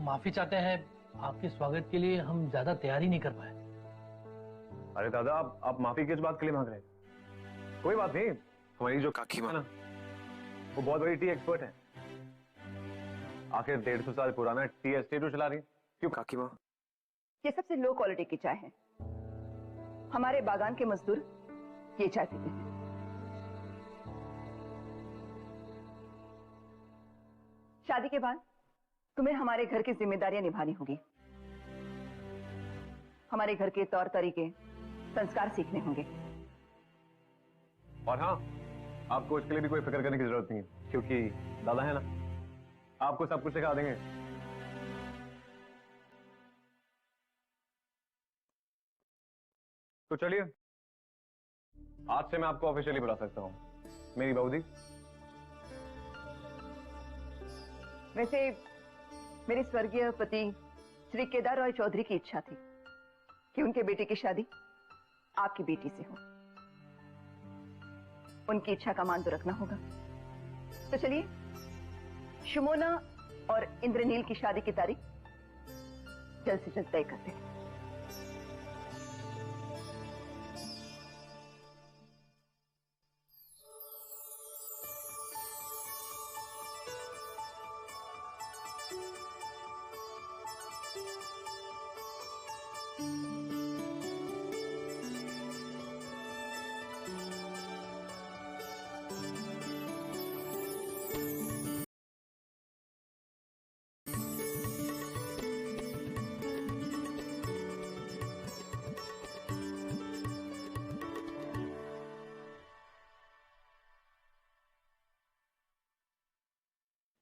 माफी चाहते हैं, आपके स्वागत के लिए हम ज्यादा तैयारी नहीं कर पाए। अरे दादा, आप माफी किस बात के लिए मांग रहे हैं? कोई बात नहीं, हमारी जो काकी माँ ना, वो बहुत बड़ी टी एक्सपर्ट है। आखिर 150 साल पुराना टी एस्टेट चला रही है। क्यों काकी माँ? ये सबसे लो क्वालिटी की चाय है। हमारे बागान के मजदूर ये चाय पीते हैं। शादी के बाद तुम्हें हमारे घर की जिम्मेदारियां निभानी होगी। हमारे घर के तौर तरीके, संस्कार सीखने होंगे। और हाँ, आपको इसके लिए भी कोई फिक्र करने की जरूरत नहीं है, क्योंकि दादा है ना, आपको सब कुछ सिखा देंगे। तो चलिए, आज से मैं आपको ऑफिशियली बुला सकता हूँ, मेरी बहू दी। वैसे मेरे स्वर्गीय पति श्री केदार रॉय चौधरी की इच्छा थी कि उनके बेटे की शादी आपकी बेटी से हो। उनकी इच्छा का मान तो रखना होगा। तो चलिए, शुमोना और इंद्रनील की शादी की तारीख जल्द से जल्द तय करते हैं।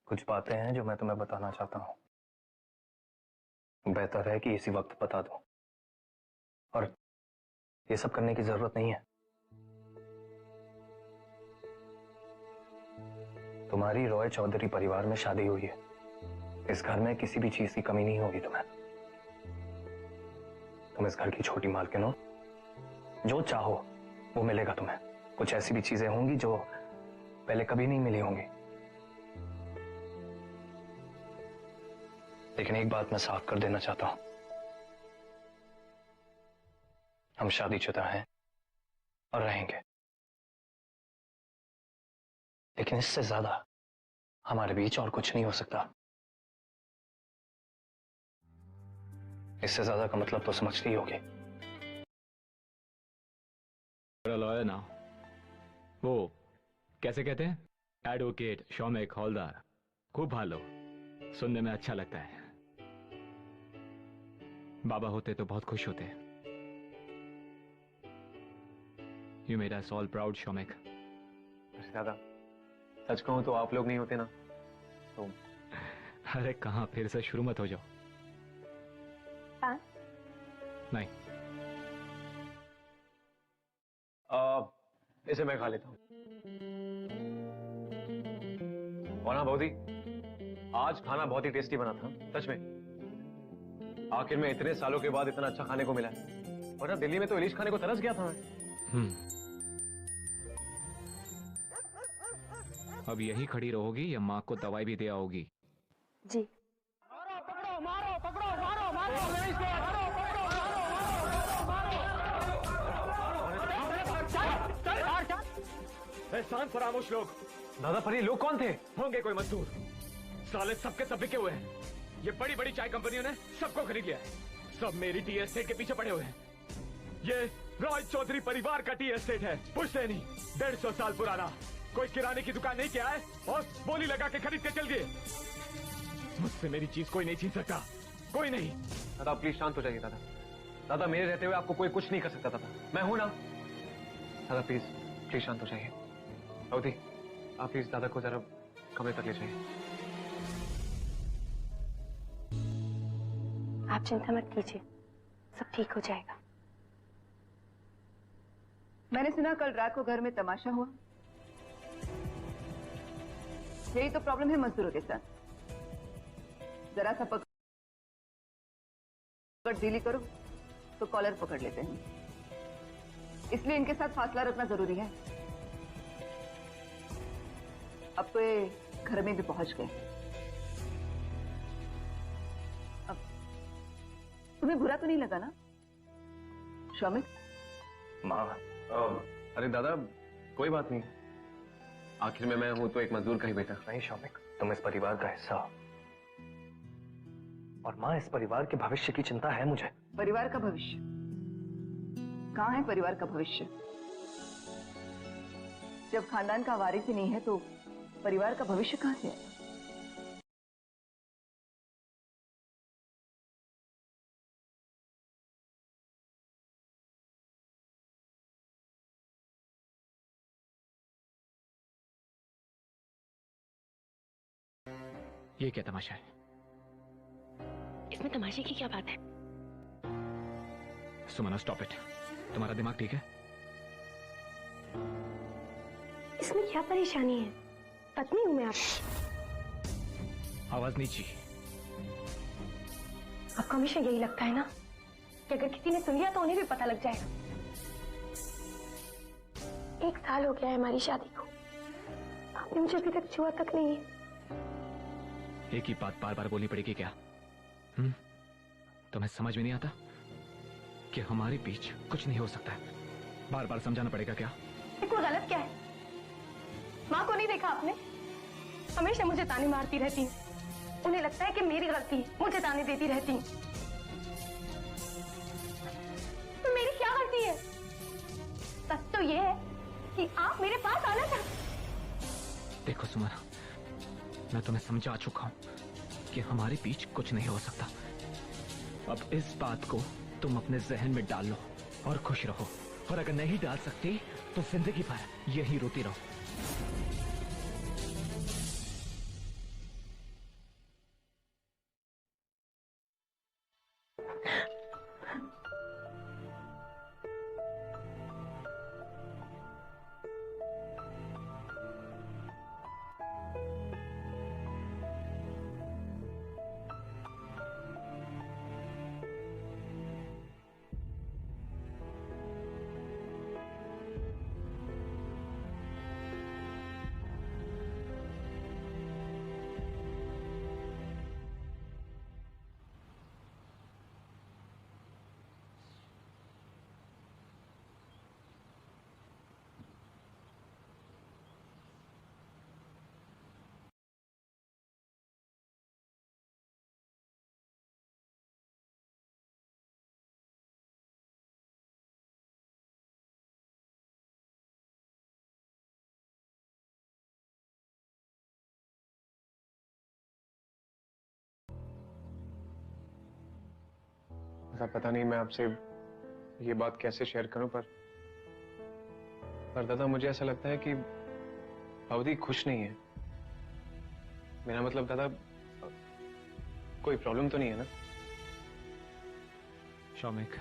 कुछ बातें हैं जो मैं तुम्हें बताना चाहता हूं। बेहतर है कि इसी वक्त बता दूं, और ये सब करने की जरूरत नहीं है। तुम्हारी रॉय चौधरी परिवार में शादी हुई है। इस घर में किसी भी चीज की कमी नहीं होगी तुम्हें। तुम इस घर की छोटी मालकिन हो, जो चाहो वो मिलेगा तुम्हें। कुछ ऐसी भी चीजें होंगी जो पहले कभी नहीं मिली होंगी। लेकिन एक बात मैं साफ कर देना चाहता हूं, हम शादीशुदा हैं और रहेंगे, लेकिन इससे ज्यादा हमारे बीच और कुछ नहीं हो सकता। इससे ज्यादा का मतलब तो समझती ही होगी। लॉयर ना, वो कैसे कहते हैं, एडवोकेट शौमेक हौलदार, खूब भालो, सुनने में अच्छा लगता है। बाबा होते तो बहुत खुश होते। You made us all proud, शौमेक। दादा, सच कहूं तो आप लोग नहीं होते ना तो। अरे कहां, फिर से शुरू मत हो जाओ। नहीं, इसे मैं खा लेता हूं। और हाँ बहू दी, आज खाना बहुत ही टेस्टी बना था, सच में। आखिर में इतने सालों के बाद इतना अच्छा खाने को मिला है। और ना, दिल्ली में तो इलिश खाने को तरस गया था मैं। अब यही खड़ी रहोगी या माँ को दवाई भी दे आओगी? जी। मारो, पकड़ो, मारो, पकड़ो, मारो, मारो, शांत फरामोश लोग। दादा, पर ये लोग कौन थे? होंगे कोई मजदूर। साले सबके सब बिके हुए हैं। ये बड़ी बड़ी चाय कंपनियों ने सबको खरीद लिया है। सब मेरी टी एस्टेट के पीछे पड़े हुए हैं। ये रॉय चौधरी परिवार का टी एस्टेट है, पुश्तैनी, 150 साल पुराना। कोई किराने की दुकान नहीं किया है और बोली लगा के खरीद के चल गए। मुझसे मेरी चीज कोई नहीं छीन सकता, कोई नहीं। दादा प्लीज शांत हो जाइए। दादा, दादा मेरे रहते हुए आपको कोई कुछ नहीं कर सकता। दादा मैं हूं ना। दादा प्लीज प्लीज शांत हो जाइए। अवधि, आप प्लीज दादा को जरा कमरे तक ले जाइए। आप चिंता मत कीजिए, सब ठीक हो जाएगा। मैंने सुना कल रात को घर में तमाशा हुआ। यही तो प्रॉब्लम है मजदूरों के साथ। जरा सा पकड़ ढीली करो तो कॉलर पकड़ लेते हैं। इसलिए इनके साथ फासला रखना जरूरी है। अब तो ये घर में भी पहुंच गए। तुम्हें बुरा तो नहीं लगा ना शौमिक? माँ, अरे दादा कोई बात नहीं, आखिर में मैं हूं तो एक मजदूर का ही बेटा। नहीं शौमिक, तुम इस परिवार का हिस्सा हो। और माँ, इस परिवार के भविष्य की चिंता है मुझे। परिवार का भविष्य? कहाँ है परिवार का भविष्य? जब खानदान का वारिस ही नहीं है तो परिवार का भविष्य कहाँ से है? ये क्या तमाशा है? इसमें तमाशे की क्या बात है? Sumana stop it. तुम्हारा दिमाग ठीक है? इसमें क्या परेशानी है? पत्नी हूं मैं आपकी। आवाज नीची। आपको हमेशा यही लगता है ना कि अगर किसी ने सुन लिया तो उन्हें भी पता लग जाएगा। 1 साल हो गया है हमारी शादी को, आपने मुझे अभी तक छुआ तक नहीं है। एक ही बात बार बार बोलनी पड़ेगी क्या? तुम्हें समझ में नहीं आता कि हमारे बीच कुछ नहीं हो सकता है? बार बार समझाना पड़ेगा क्या? कोई गलत क्या है? माँ को नहीं देखा आपने? हमेशा मुझे ताने मारती रहती हैं। उन्हें लगता है कि मेरी गलती है, मुझे ताने देती रहती हैं। तो मेरी क्या गलती है? सच तो ये है कि आप मेरे पास आना चाहते। देखो सुमना, मैं तुम्हें समझा चुका हूं कि हमारे बीच कुछ नहीं हो सकता। अब इस बात को तुम अपने जहन में डाल लो और खुश रहो, और अगर नहीं डाल सकती तो जिंदगी भर यही रोती रहो। ऐसा पता नहीं मैं आपसे ये बात कैसे शेयर करूं, पर दादा मुझे ऐसा लगता है कि अवधि खुश नहीं है। मेरा मतलब दादा, कोई प्रॉब्लम तो नहीं है ना? शौमिक,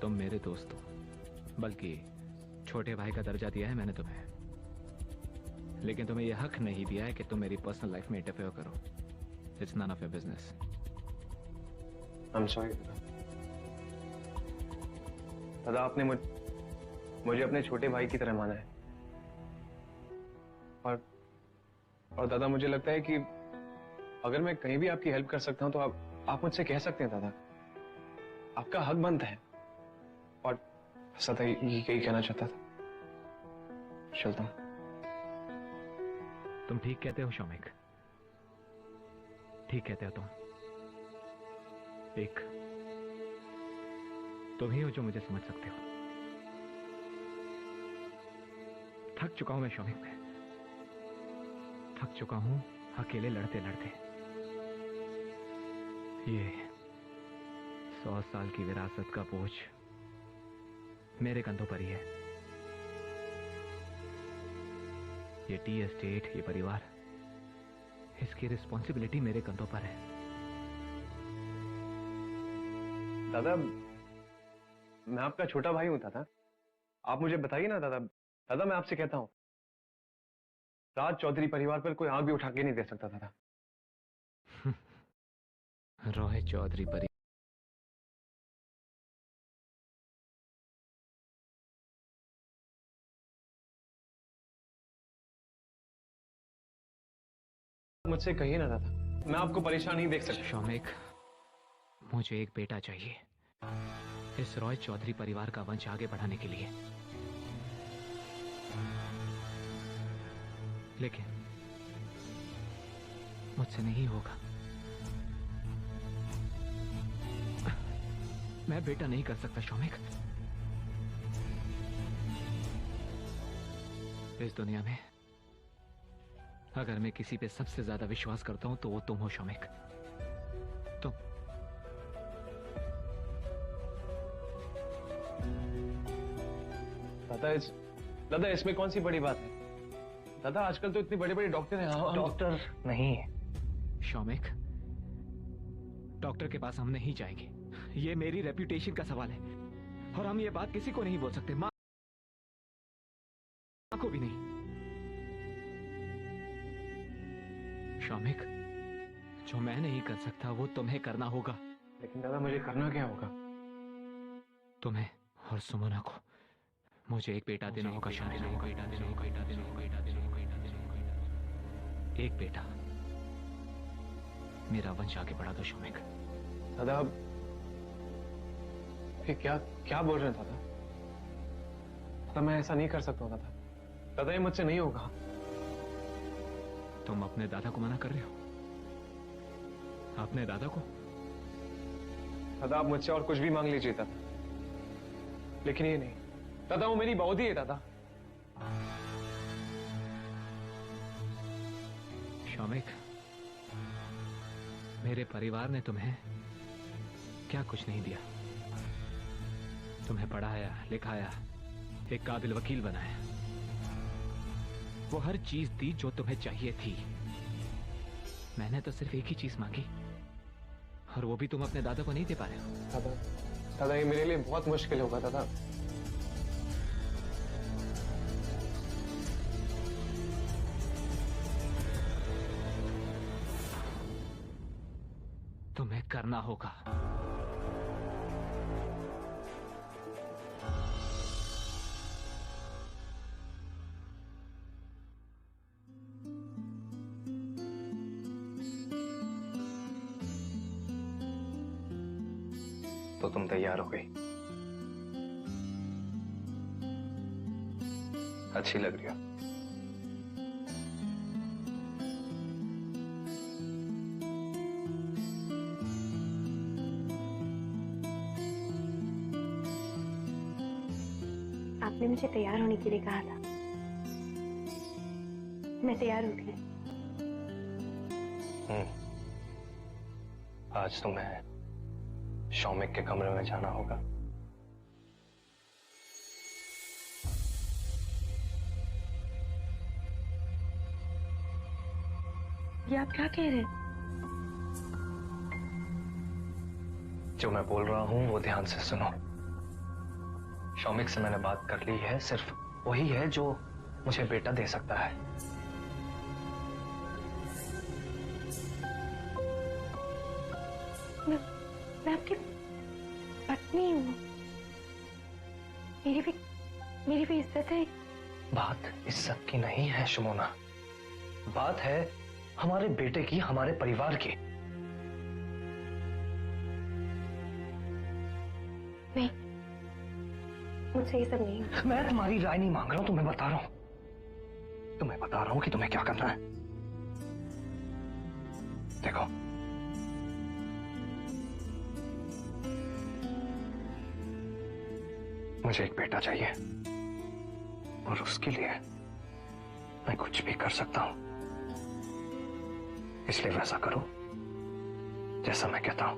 तुम मेरे दोस्त हो, बल्कि छोटे भाई का दर्जा दिया है मैंने तुम्हें, लेकिन तुम्हें यह हक नहीं दिया है कि तुम मेरी पर्सनल लाइफ में इंटरफेयर करो। It's none of your business. I am sorry दादा, आपने मुझे अपने छोटे भाई की तरह माना है। और दादा मुझे लगता है कि अगर मैं कहीं भी आपकी हेल्प कर सकता हूं तो आप मुझसे कह सकते हैं दादा, आपका हक बनता है। और सदा यही कहना चाहता था। चलता हूं। तुम ठीक कहते हो शौमिक, ठीक कहते हो तुम। एक तुम ही हो जो मुझे समझ सकते हो। थक चुका हूं मैं शौमिक, मैं थक चुका हूं अकेले लड़ते लड़ते। ये 100 साल की विरासत का बोझ मेरे कंधों पर ही है। ये टी एस्टेट, ये परिवार, इसकी रिस्पॉन्सिबिलिटी मेरे कंधों पर है। दादा मैं आपका छोटा भाई हूं दादा, आप मुझे बताइए ना दादा। दादा मैं आपसे कहता हूं, राज चौधरी परिवार पर कोई आंख भी उठा के नहीं दे सकता दादा। रोहित चौधरी परिवार मुझसे कहिए ना दादा, मैं आपको परेशान नहीं देख सकता। शौमिक, मुझे एक बेटा चाहिए इस रॉय चौधरी परिवार का वंश आगे बढ़ाने के लिए। लेकिन मुझसे नहीं होगा। मैं बेटा नहीं कर सकता शौमिक। इस दुनिया में अगर मैं किसी पे सबसे ज्यादा विश्वास करता हूं तो वो तुम हो शौमिक। तुम। दादा इसमें कौन सी बड़ी बात है? दादा आजकल तो इतने बड़े बड़े डॉक्टर हैं। डॉक्टर नहीं, शौमिक, डॉक्टर के पास हम नहीं जाएंगे। ये मेरी रेपुटेशन का सवाल है और हम ये बात किसी को नहीं बोल सकते, मां को भी नहीं। शौमिक, जो मैं नहीं कर सकता वो तुम्हें करना होगा। लेकिन दादा मुझे करना क्या होगा? तुम्हें और सुमना को मुझे एक बेटा देना होगा। एक बेटा, मेरा वंश आगे बढ़ा दो शौमिक। दादा ये क्या क्या बोल रहे हैं दादा? दादा मैं ऐसा नहीं कर सकता दादा। दादा ये मुझसे नहीं होगा। तुम अपने दादा को मना कर रहे हो? अपने दादा को? दादा आप मुझसे और कुछ भी मांग लीजिए दादा, लेकिन ये नहीं। दादा वो मेरी बहू है दादा। शौमिक, मेरे परिवार ने तुम्हें क्या कुछ नहीं दिया। तुम्हें पढ़ाया, लिखाया, एक काबिल वकील बनाया, वो हर चीज दी जो तुम्हें चाहिए थी। मैंने तो सिर्फ एक ही चीज मांगी और वो भी तुम अपने दादा को नहीं दे पा रहे हो। दादा दादा ये मेरे लिए बहुत मुश्किल होगा दादा। तुम्हें करना होगा। तो तुम तैयार हो गई? अच्छी लग रही हो। आपने मुझे तैयार होने के लिए कहा था, मैं तैयार हो गई। आज तुम्हें शौमिक के कमरे में जाना होगा। ये आप क्या कह रहे हैं? जो मैं बोल रहा हूं वो ध्यान से सुनो। शौमिक से मैंने बात कर ली है, सिर्फ वही है जो मुझे बेटा दे सकता है। मैं आपकी पत्नी हूँ। मेरी भी इज्जत है। बात इज्जत की नहीं है शुमोना, बात है हमारे बेटे की, हमारे परिवार की। नहीं, मुझसे ये सब नहीं। मैं तुम्हारी राय नहीं मांग रहा हूं, तुम्हें बता रहा हूं कि तुम्हें क्या करना है। देखो, मुझे एक बेटा चाहिए और उसके लिए मैं कुछ भी कर सकता हूं। इसलिए वैसा करो जैसा मैं कहता हूं।